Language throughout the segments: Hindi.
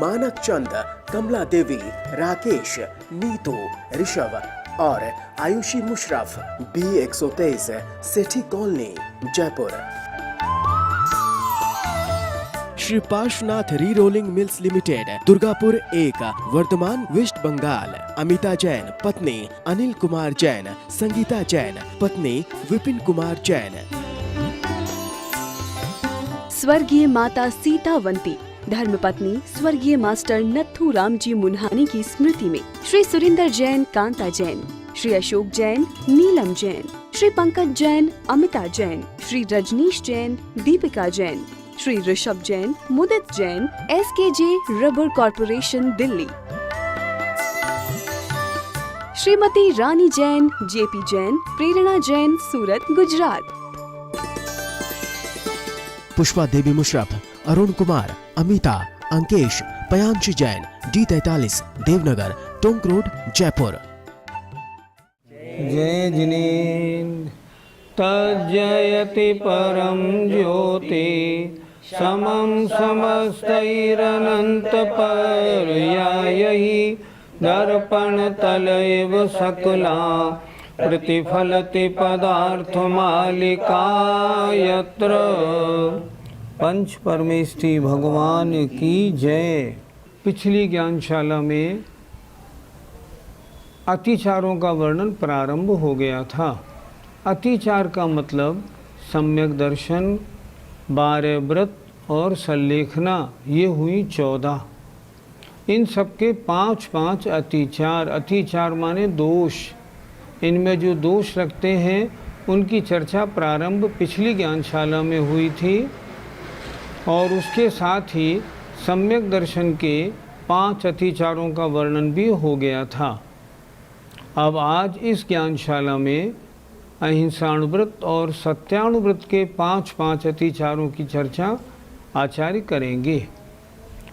मानक चंद, कमला देवी, राकेश, नीतू, ऋषभ और Ayushi Musharraf, B123, Sethi colony, Jaipur. Shri Parshwanath re rolling mills limited, Durgapur 1, Vardhaman, west Bengal. Amita Jain, पत्नी अनिल कुमार जैन, संगीता जैन, पत्नी विपिन कुमार जैन। स्वर्गीय माता सीतावंती, धर्मपत्नी स्वर्गीय मास्टर नत्थू रामजी मुन्हानी की स्मृति में Shri Surinder Jain, Kanta Jain, Shri Ashok Jain, Neelam Jain, Shri Pankaj Jain, Amita Jain, Shri Rajneesh Jain, Deepika Jain, Shri Rishabh Jain, Mudit Jain, SKJ rubber corporation, Delhi. Shrimati Rani Jain, JP Jain, Prerna Jain, Surat, Gujarat. Pushpa Devi Musharraf, Arun Kumar, Amita, Ankesh, Payanshi Jain, D43, Devnagar, Tonk road, Jaipur. जय जिनेन्द्र तज्जयति परम ज्योति समं समस्तैरनंत पर्यायैः दर्पणतल एव सकला प्रतिफलति पदार्थमालिका यत्र। पंच परमेष्ठी भगवान की जय। पिछली ज्ञानशाला में अतिचारों का वर्णन प्रारंभ हो गया था। अतिचार का मतलब सम्यक दर्शन, 12 व्रत और सल्लेखना, ये हुई 14। इन सबके 5-5 अतिचार। अतिचार माने दोष। इनमें जो दोष लगते हैं उनकी चर्चा प्रारंभ पिछली ज्ञानशाला में हुई थी और उसके साथ ही सम्यक दर्शन के 5 अतिचारों का वर्णन भी हो गया था। अब आज इस ज्ञानशाला में अहिंसाणुव्रत और सत्याणुव्रत के 5-5 अतिचारों की चर्चा आचार्य करेंगे।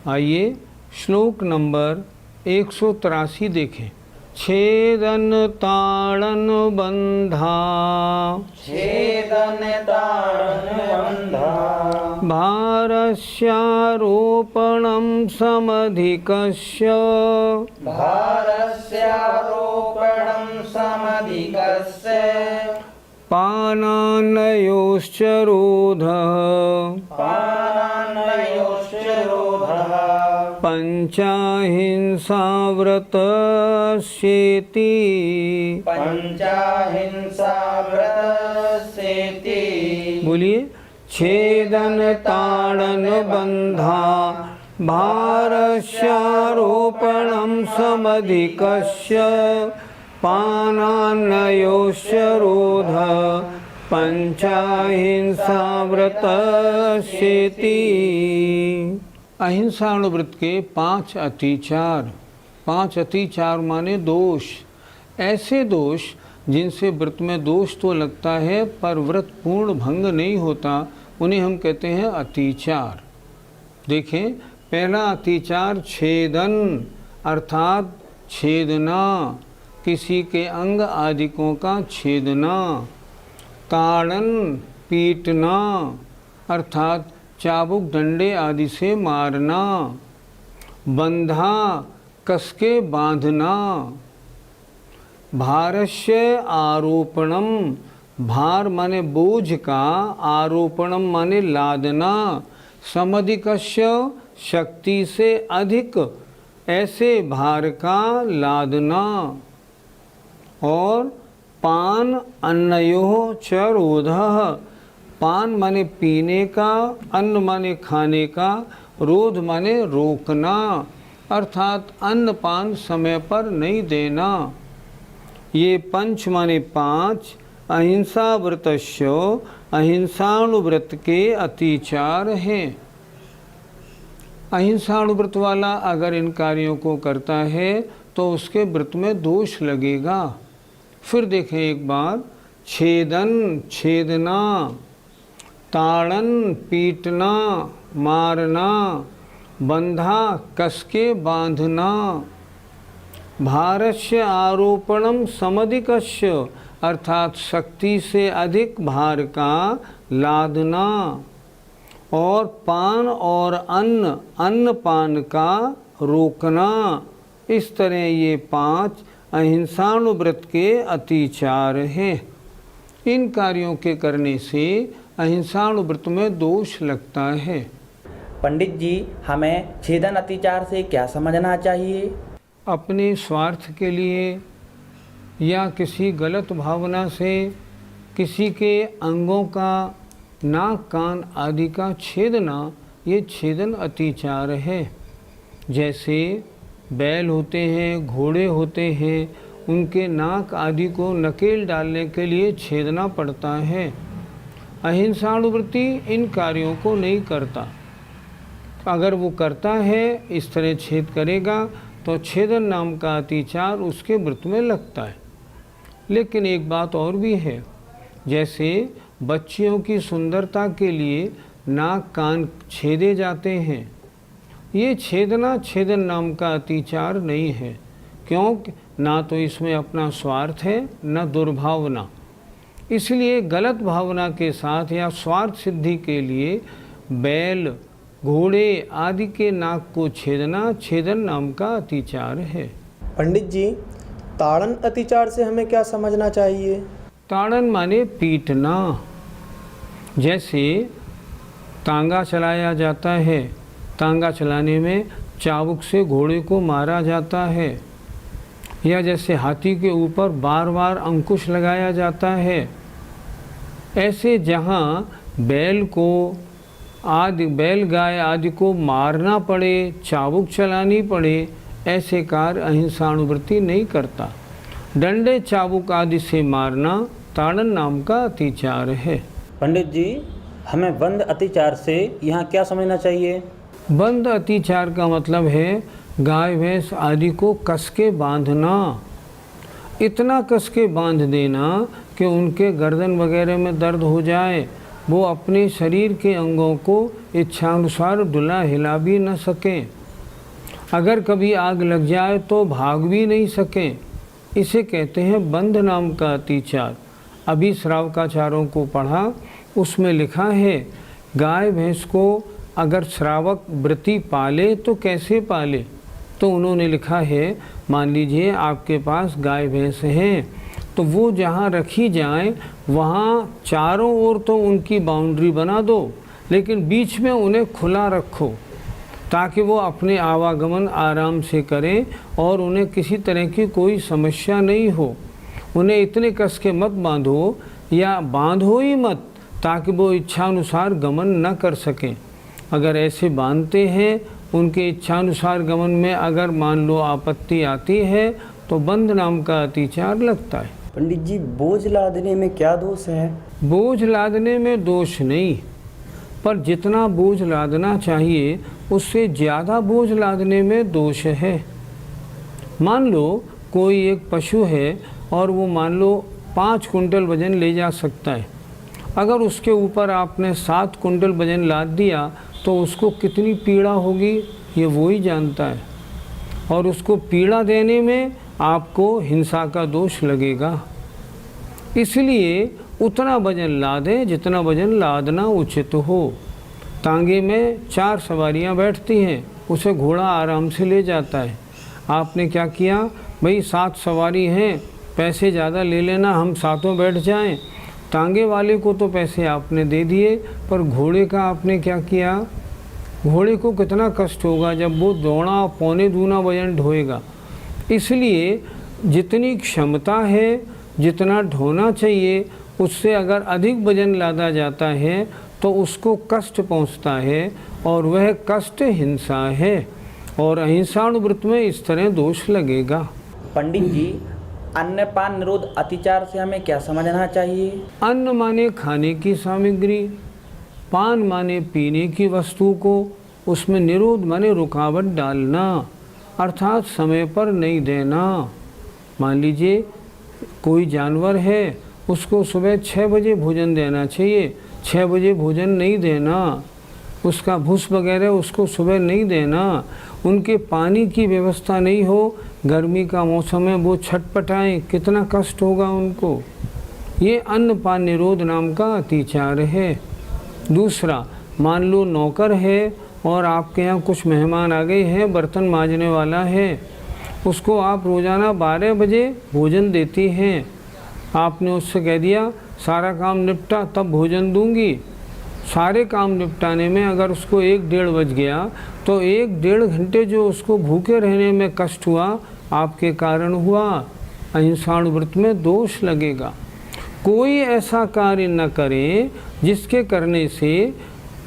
आइए श्लोक नंबर 183 देखें। छेदन ताड़न बंधा, छेदन ताड़न बंधा, भारस्यारोपणं समधिकस्य, भारस्यारोपणं समधिकस्य, पानान्नयोश्च रोधः, पानान्नयोश्च रोधः, पंचाहिंसाव्रतस्येति, पंचाहिंसाव्रतस्येति। बोलिए। छेदन ताड़न बंधा भारस्यारोपणं समधिकस्य, पानान्नयोश्च रोधः पंचाहिंसाव्रतस्येति। अहिंसाणुव्रत के 5 अतिचार। 5 अतिचार माने दोष। ऐसे दोष जिनसे व्रत में दोष तो लगता है पर व्रत पूर्ण भंग नहीं होता, उन्हें हम कहते हैं अतिचार। देखें, पहला अतिचार छेदन अर्थात छेदना, किसी के अंग आदिकों का छेदना। ताड़न पीटना अर्थात चाबुक डंडे आदि से मारना। बंधा कसके बांधना। भारस्य आरोपणम, भार माने बोझ का, आरोपणम माने लादना। समधिकस्य शक्ति से अधिक ऐसे भार का लादना। और पान अन्नयोः च रोधः, पान माने पीने का, अन्न माने खाने का, रोध माने रोकना अर्थात अन्न पान समय पर नहीं देना। ये पंच माने 5 अहिंसा व्रतस्य, अहिंसाणुव्रत के अतिचार हैं। अहिंसाणुव्रत वाला अगर इन कार्यों को करता है तो उसके व्रत में दोष लगेगा। फिर देखें एक बार। छेदन छेदना, ताड़न पीटना मारना, बंधा कसके बांधना। भारस्य आरोपणम समधिकस्य अर्थात शक्ति से अधिक भार का लादना। और पान और अन्न, अन्न पान का रोकना, इस तरह ये 5 अहिंसाणुव्रत के अतिचार हैं। इन कार्यों के करने से अहिंसाणुव्रत में दोष लगता है। पंडित जी, हमें छेदन अतिचार से क्या समझना चाहिए? अपने स्वार्थ के लिए या किसी गलत भावना से किसी के अंगों का, नाक कान आदि का छेदना, ये छेदन अतिचार है। जैसे बैल होते हैं, घोड़े होते हैं, उनके नाक आदि को नकेल डालने के लिए छेदना पड़ता है। अहिंसाणुव्रती इन कार्यों को नहीं करता। अगर वो करता है, इस तरह छेद करेगा, तो छेदन नाम का अतिचार उसके व्रत में लगता है। लेकिन एक बात और भी है, जैसे बच्चियों की सुंदरता के लिए नाक कान छेदे जाते हैं, ये छेदना छेदन नाम का अतिचार नहीं है, क्योंकि ना तो इसमें अपना स्वार्थ है न दुर्भावना। इसलिए गलत भावना के साथ या स्वार्थ सिद्धि के लिए बैल, घोड़े आदि के नाक को छेदना छेदन नाम का अतिचार है। पंडित जी, ताड़न अतिचार से हमें क्या समझना चाहिए? ताड़न माने पीटना। जैसे तांगा चलाया जाता है, तांगा चलाने में चाबुक से घोड़े को मारा जाता है, या जैसे हाथी के ऊपर बार बार अंकुश लगाया जाता है, ऐसे जहाँ बैल को आदि, बैल गाय आदि को मारना पड़े, चाबुक चलानी पड़े, ऐसे कार्य अहिंसाणुव्रती नहीं करता। डंडे चाबुक आदि से मारना ताड़न नाम का अतिचार है। पंडित जी, हमें बंद अतिचार से यहाँ क्या समझना चाहिए? बंद अतिचार का मतलब है गाय भैंस आदि को कस के बांधना, इतना कस के बांध देना कि उनके गर्दन वगैरह में दर्द हो जाए, वो अपने शरीर के अंगों को इच्छानुसार डुला हिला भी न सकें, अगर कभी आग लग जाए तो भाग भी नहीं सकें। इसे कहते हैं बंध नाम का अतिचार। अभी श्रावकाचारों को पढ़ा, उसमें लिखा है गाय भैंस को अगर श्रावक व्रती पाले तो कैसे पाले। तो उन्होंने लिखा है, मान लीजिए आपके पास गाय भैंस हैं, तो वो जहाँ रखी जाएं वहाँ चारों ओर तो उनकी बाउंड्री बना दो, लेकिन बीच में उन्हें खुला रखो ताकि वो अपने आवागमन आराम से करें और उन्हें किसी तरह की कोई समस्या नहीं हो। उन्हें इतने कस के मत बांधो, या बांधो ही मत ताकि वो इच्छानुसार गमन न कर सकें। अगर ऐसे बांधते हैं, उनके इच्छानुसार गमन में अगर मान लो आपत्ति आती है तो बंध नाम का अतिचार लगता है। पंडित जी, बोझ लादने में क्या दोष है? बोझ लादने में दोष नहीं, पर जितना बोझ लादना चाहिए उससे ज़्यादा बोझ लादने में दोष है। मान लो कोई एक पशु है और वो मान लो 5 कुंटल वजन ले जा सकता है, अगर उसके ऊपर आपने 7 कुंटल वजन लाद दिया तो उसको कितनी पीड़ा होगी ये वो ही जानता है, और उसको पीड़ा देने में आपको हिंसा का दोष लगेगा। इसलिए उतना वजन लादें जितना वजन लादना उचित हो। तांगे में 4 सवारियां बैठती हैं, उसे घोड़ा आराम से ले जाता है। आपने क्या किया, भाई 7 सवारी हैं, पैसे ज़्यादा ले लेना, हम सातों बैठ जाएं। तांगे वाले को तो पैसे आपने दे दिए, पर घोड़े का आपने क्या किया? घोड़े को कितना कष्ट होगा जब वो दौड़ा पौने दूना वजन ढोएगा। इसलिए जितनी क्षमता है, जितना ढोना चाहिए, उससे अगर अधिक वजन लादा जाता है तो उसको कष्ट पहुंचता है, और वह कष्ट हिंसा है, और अहिंसाणुव्रत में इस तरह दोष लगेगा। पंडित जी, अन्नपान निरोध अतिचार से हमें क्या समझना चाहिए? अन्न माने खाने की सामग्री, पान माने पीने की वस्तु को, उसमें निरोध माने रुकावट डालना, अर्थात समय पर नहीं देना। मान लीजिए कोई जानवर है, उसको सुबह 6 बजे भोजन देना चाहिए, 6 बजे भोजन नहीं देना, उसका भूस वगैरह उसको सुबह नहीं देना, उनके पानी की व्यवस्था नहीं हो, गर्मी का मौसम है, वो छटपटाएं, कितना कष्ट होगा उनको। ये अन्नपान निरोध नाम का अतिचार है। दूसरा, मान लो नौकर है और आपके यहाँ कुछ मेहमान आ गए हैं, बर्तन मांजने वाला है, उसको आप रोज़ाना 12 बजे भोजन देती हैं। आपने उससे कह दिया सारा काम निपटा तब भोजन दूंगी। सारे काम निपटाने में अगर उसको 1-1.5 बज गया तो 1-1.5 घंटे जो उसको भूखे रहने में कष्ट हुआ आपके कारण हुआ। अहिंसाणु व्रत में दोष लगेगा। कोई ऐसा कार्य न करे जिसके करने से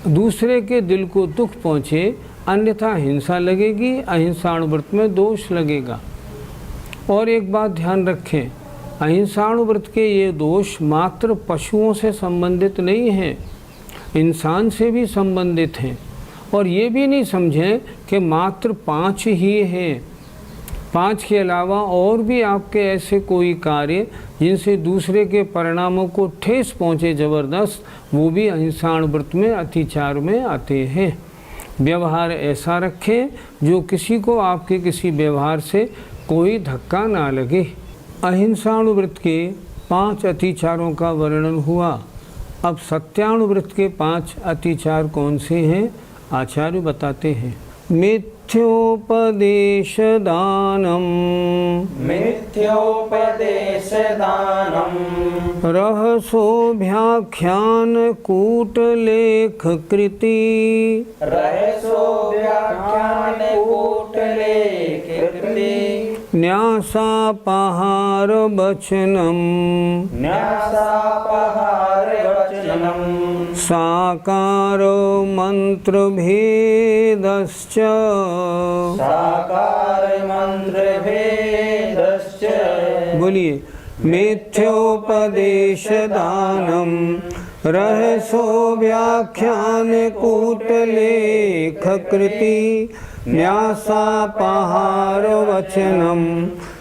दूसरे के दिल को दुख पहुँचे, अन्यथा हिंसा लगेगी, अहिंसाणु व्रत में दोष लगेगा। और एक बात ध्यान रखें, अहिंसाणु व्रत के ये दोष मात्र पशुओं से संबंधित नहीं हैं, इंसान से भी संबंधित हैं। और ये भी नहीं समझें कि मात्र 5 ही हैं। 5 के अलावा और भी आपके ऐसे कोई कार्य जिनसे दूसरे के परिणामों को ठेस पहुँचे ज़बरदस्त, वो भी अहिंसाणु व्रत में अतिचार में आते हैं। व्यवहार ऐसा रखें जो किसी को आपके किसी व्यवहार से कोई धक्का ना लगे। अहिंसाणु व्रत के 5 अतिचारों का वर्णन हुआ। अब सत्याणु व्रत के 5 अतिचार कौन से हैं, आचार्य बताते हैं। मिथ्योपदेश दानम, मिथ्योपदेश दानम, रहसोभ्याख्यान कूटलेख कृति, रहसोभ्याख्यान कूटलेख कृति, न्यासापहार वचनम, न्यासापहार वचनम, साकार मंत्र भेदश्च, साकार मंत्र भेदश्च। बोलिए। मिथ्योपदेश दानम, रहसो व्याख्यान कूटलेख कृति, न्यासापहार वचनम,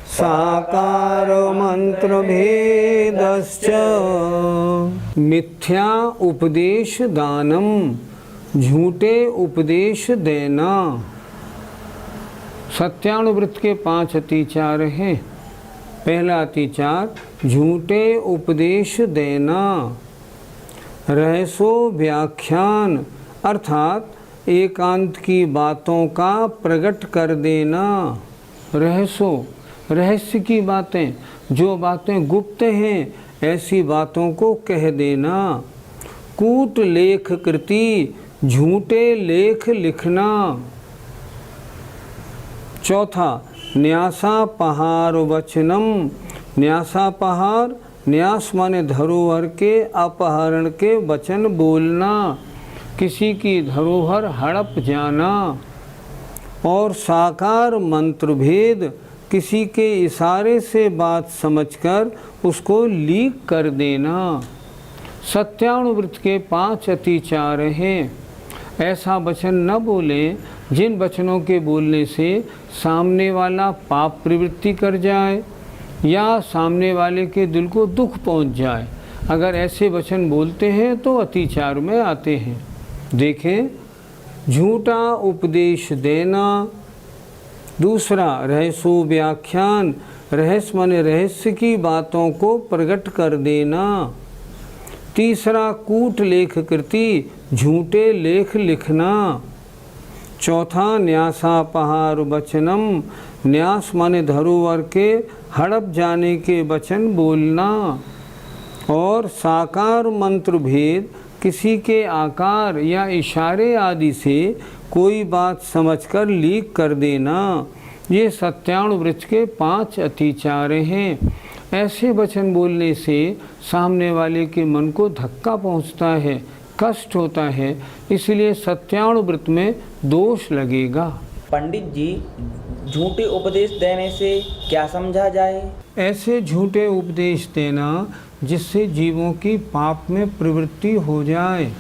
साकार मंत्र भेदश्च। मिथ्या उपदेश दानम, झूठे उपदेश देना। सत्याणु व्रत के 5 अतिचार हैं। पहला अतिचार झूठे उपदेश देना। रहसो व्याख्यान अर्थात एकांत की बातों का प्रकट कर देना। रहसो रहस्य की बातें, जो बातें गुप्त हैं ऐसी बातों को कह देना। कूट लेख कृति, झूठे लेख लिखना। चौथा न्यासापहार वचनम। न्यासापहार, न्यास माने धरोहर के, अपहरण के वचन बोलना, किसी की धरोहर हड़प जाना। और साकार मंत्र भेद, किसी के इशारे से बात समझकर उसको लीक कर देना। सत्याणु व्रत के 5 अतिचार हैं। ऐसा वचन न बोलें जिन वचनों के बोलने से सामने वाला पाप प्रवृत्ति कर जाए या सामने वाले के दिल को दुख पहुंच जाए। अगर ऐसे वचन बोलते हैं तो अतिचार में आते हैं। देखें, झूठा उपदेश देना। दूसरा रहसो व्याख्यान, रहस्य माने रहस्य की बातों को प्रकट कर देना। तीसरा कूट लेख कृति, झूठे लेख लिखना। चौथा न्यासापहार वचनम, न्यास माने धरोहर के हड़प जाने के वचन बोलना। और साकार मंत्र भेद, किसी के आकार या इशारे आदि से कोई बात समझकर लीक कर देना। ये सत्याणु व्रत के 5 अतिचार हैं। ऐसे वचन बोलने से सामने वाले के मन को धक्का पहुंचता है, कष्ट होता है, इसलिए सत्याणु व्रत में दोष लगेगा। पंडित जी, झूठे उपदेश देने से क्या समझा जाए? ऐसे झूठे उपदेश देना जिससे जीवों की पाप में प्रवृत्ति हो जाए।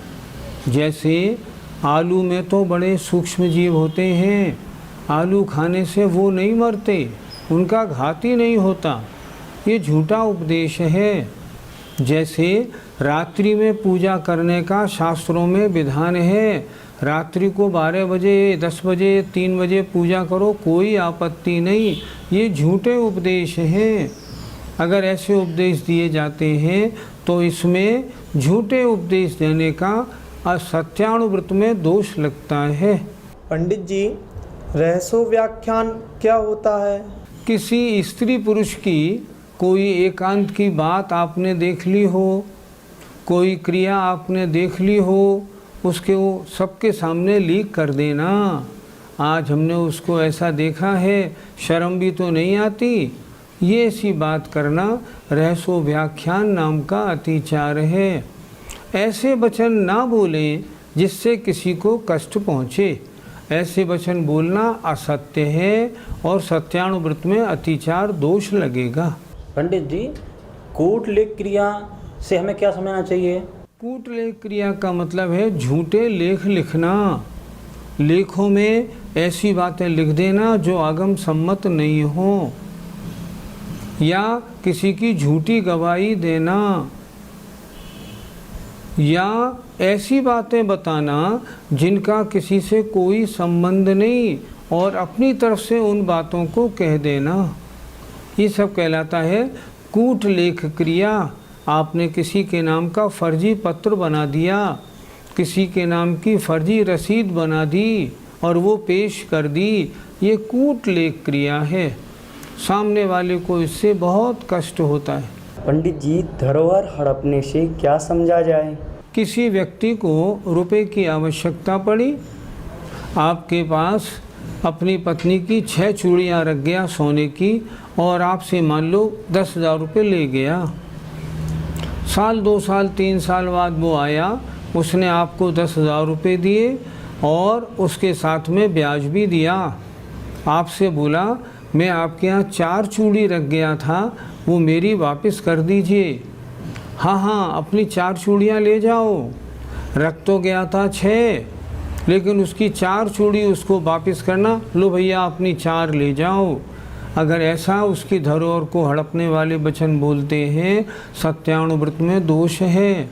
जैसे आलू में तो बड़े सूक्ष्म जीव होते हैं, आलू खाने से वो नहीं मरते, उनका घात ही नहीं होता। ये झूठा उपदेश है। जैसे रात्रि में पूजा करने का शास्त्रों में विधान है, रात्रि को 12 बजे, 10 बजे, 3 बजे पूजा करो, कोई आपत्ति नहीं। ये झूठे उपदेश हैं। अगर ऐसे उपदेश दिए जाते हैं तो इसमें झूठे उपदेश देने का असत्यानुव्रत में दोष लगता है। पंडित जी, रहस्यो व्याख्यान क्या होता है? किसी स्त्री पुरुष की कोई एकांत की बात आपने देख ली हो, कोई क्रिया आपने देख ली हो, उसके वो सबके सामने लीक कर देना। आज हमने उसको ऐसा देखा है, शर्म भी तो नहीं आती, ये ऐसी बात करना रहस्यो व्याख्यान नाम का अतिचार है। ऐसे वचन ना बोलें जिससे किसी को कष्ट पहुँचे। ऐसे वचन बोलना असत्य है और सत्यानुव्रत में अतिचार दोष लगेगा। पंडित जी, कूटलेख क्रिया से हमें क्या समझना चाहिए? कूटलेख क्रिया का मतलब है झूठे लेख लिखना। लेखों में ऐसी बातें लिख देना जो आगम सम्मत नहीं हो, या किसी की झूठी गवाही देना, या ऐसी बातें बताना जिनका किसी से कोई संबंध नहीं और अपनी तरफ से उन बातों को कह देना, ये सब कहलाता है कूटलेख क्रिया। आपने किसी के नाम का फर्जी पत्र बना दिया, किसी के नाम की फर्जी रसीद बना दी और वो पेश कर दी, ये कूटलेख क्रिया है। सामने वाले को इससे बहुत कष्ट होता है। पंडित जी, धरोहर हड़पने से क्या समझा जाए? किसी व्यक्ति को रुपए की आवश्यकता पड़ी, आपके पास अपनी पत्नी की 6 चूड़ियाँ रख गया सोने की और आपसे मान लो 10,000 रुपये ले गया। साल 2 साल 3 साल बाद वो आया, उसने आपको 10,000 रुपये दिए और उसके साथ में ब्याज भी दिया। आपसे बोला, मैं आपके यहाँ 4 चूड़ी रख गया था, वो मेरी वापस कर दीजिए। हाँ, अपनी 4 चूड़ियाँ ले जाओ। रख तो गया था 6, लेकिन उसकी 4 चूड़ी उसको वापस करना। लो भैया, अपनी 4 ले जाओ। अगर ऐसा उसकी धरोहर को हड़पने वाले वचन बोलते हैं, सत्यानुव्रत में दोष है।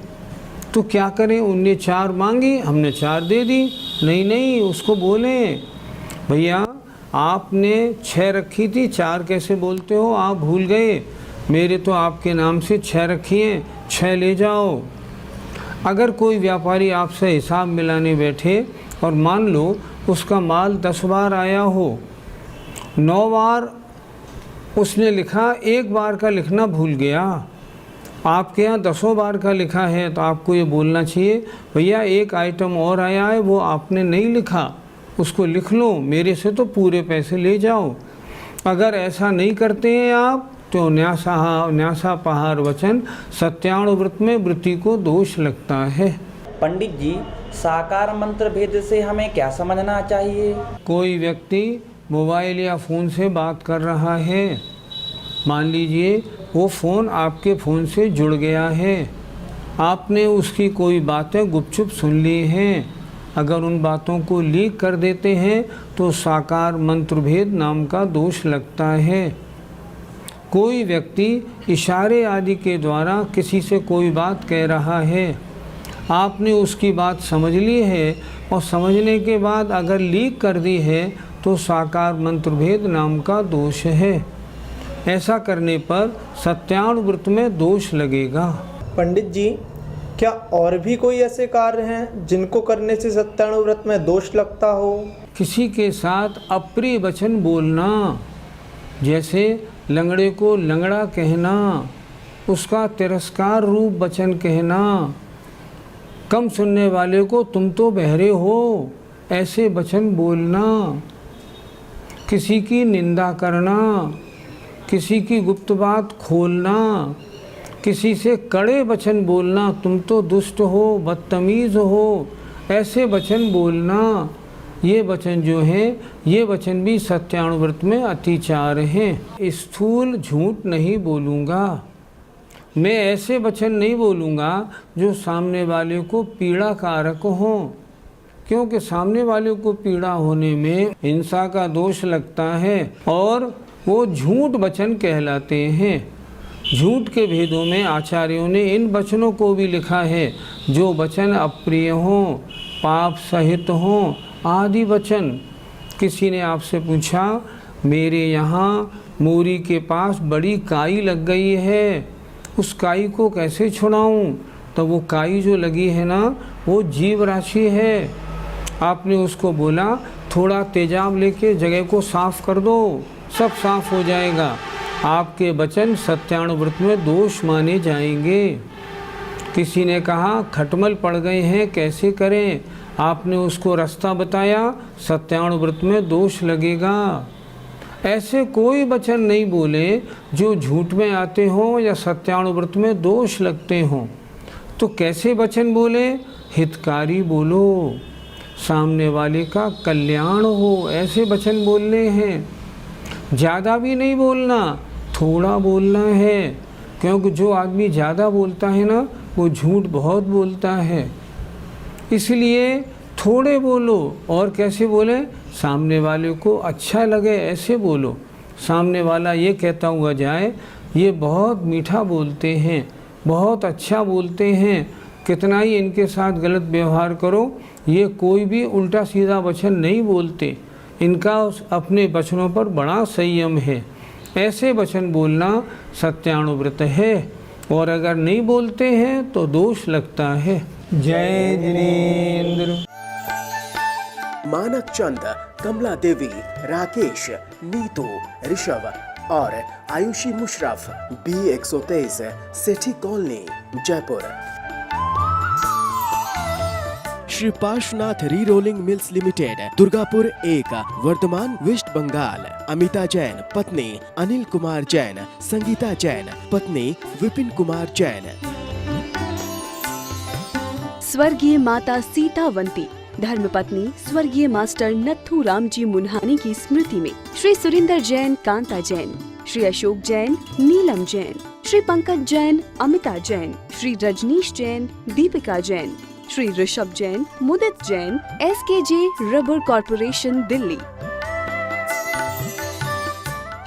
तो क्या करें? उनने 4 मांगी, हमने 4 दे दी। नहीं, उसको बोलें, भैया आपने 6 रखी थी, 4 कैसे बोलते हो? आप भूल गए, मेरे तो आपके नाम से 6 रखी हैं, 6 ले जाओ। अगर कोई व्यापारी आपसे हिसाब मिलाने बैठे और मान लो उसका माल 10 बार आया हो, 9 बार उसने लिखा, 1 बार का लिखना भूल गया, आपके यहाँ 10 बार का लिखा है, तो आपको ये बोलना चाहिए, भैया एक आइटम और आया है, वो आपने नहीं लिखा, उसको लिख लो, मेरे से तो पूरे पैसे ले जाओ। अगर ऐसा नहीं करते हैं आप, तो न्यासापहार वचन सत्यानुव्रत में वृत्ति को दोष लगता है। पंडित जी, साकार मंत्र भेद से हमें क्या समझना चाहिए? कोई व्यक्ति मोबाइल या फ़ोन से बात कर रहा है, मान लीजिए वो फ़ोन आपके फ़ोन से जुड़ गया है, आपने उसकी कोई बातें गुपचुप सुन ली हैं। अगर उन बातों को लीक कर देते हैं तो साकार मंत्र भेद नाम का दोष लगता है। कोई व्यक्ति इशारे आदि के द्वारा किसी से कोई बात कह रहा है, आपने उसकी बात समझ ली है और समझने के बाद अगर लीक कर दी है तो साकार मंत्र भेद नाम का दोष है। ऐसा करने पर सत्यानुव्रत में दोष लगेगा। पंडित जी, क्या और भी कोई ऐसे कार्य हैं जिनको करने से सत्यानुव्रत में दोष लगता हो? किसी के साथ अप्रिय वचन बोलना, जैसे लंगड़े को लंगड़ा कहना, उसका तिरस्कार रूप वचन कहना, कम सुनने वाले को तुम तो बहरे हो, ऐसे वचन बोलना, किसी की निंदा करना, किसी की गुप्त बात खोलना, किसी से कड़े वचन बोलना, तुम तो दुष्ट हो, बदतमीज़ हो, ऐसे वचन बोलना, ये वचन जो हैं, ये वचन भी सत्यानुव्रत में अतिचार हैं। स्थूल झूठ नहीं बोलूँगा, मैं ऐसे वचन नहीं बोलूँगा जो सामने वाले को पीड़ा कारक हों, क्योंकि सामने वाले को पीड़ा होने में हिंसा का दोष लगता है और वो झूठ वचन कहलाते हैं। झूठ के भेदों में आचार्यों ने इन वचनों को भी लिखा है जो वचन अप्रिय हों, पाप सहित हों आदि वचन। किसी ने आपसे पूछा, मेरे यहाँ मोरी के पास बड़ी काई लग गई है, उस काई को कैसे छुड़ाऊँ? तो वो काई जो लगी है ना, वो जीव राशि है। आपने उसको बोला थोड़ा तेजाब लेके जगह को साफ कर दो, सब साफ हो जाएगा। आपके वचन सत्यानुव्रत में दोष माने जाएंगे। किसी ने कहा खटमल पड़ गए हैं, कैसे करें? आपने उसको रास्ता बताया, सत्यानुव्रत में दोष लगेगा। ऐसे कोई वचन नहीं बोले जो झूठ में आते हों या सत्यानुव्रत में दोष लगते हों। तो कैसे वचन बोले? हितकारी बोलो, सामने वाले का कल्याण हो, ऐसे वचन बोलने हैं। ज़्यादा भी नहीं बोलना, थोड़ा बोलना है, क्योंकि जो आदमी ज़्यादा बोलता है ना, वो झूठ बहुत बोलता है। इसलिए थोड़े बोलो। और कैसे बोले? सामने वाले को अच्छा लगे ऐसे बोलो। सामने वाला ये कहता हुआ जाए, ये बहुत मीठा बोलते हैं, बहुत अच्छा बोलते हैं, कितना ही इनके साथ गलत व्यवहार करो, ये कोई भी उल्टा सीधा वचन नहीं बोलते, इनका अपने वचनों पर बड़ा संयम है। ऐसे वचन बोलना सत्यानुव्रत है, और अगर नहीं बोलते हैं तो दोष लगता है। जय जिनेंद्र। मानक चंद, कमला देवी, राकेश, नीतू, ऋषभ और Ayushi Musharraf, B123, Sethi colony, Jaipur. Shri Parshwanath re rolling mills limited, Durgapur 1, Vardhaman, west Bengal. Amita Jain, पत्नी अनिल कुमार जैन, संगीता जैन, पत्नी विपिन कुमार जैन। स्वर्गीय माता सीतावंती, धर्मपत्नी स्वर्गीय मास्टर नत्थू राम जी मुन्हानी की स्मृति में Shri Surinder Jain, Kanta Jain, Shri Ashok Jain, Neelam Jain, Shri Pankaj Jain, Amita Jain, Shri Rajneesh Jain, Deepika Jain, Shri Rishabh Jain, Mudit Jain, SKJ rubber corporation, Delhi.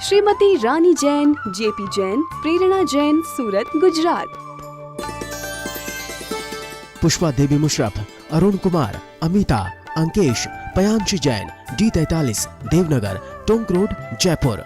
Shrimati Rani Jain, JP Jain, Prerna Jain, Surat, Gujarat. Pushpa Devi Musharraf, Arun Kumar, Amita, Ankesh, Payanshi Jain, D43, Devnagar, Tonk road, Jaipur.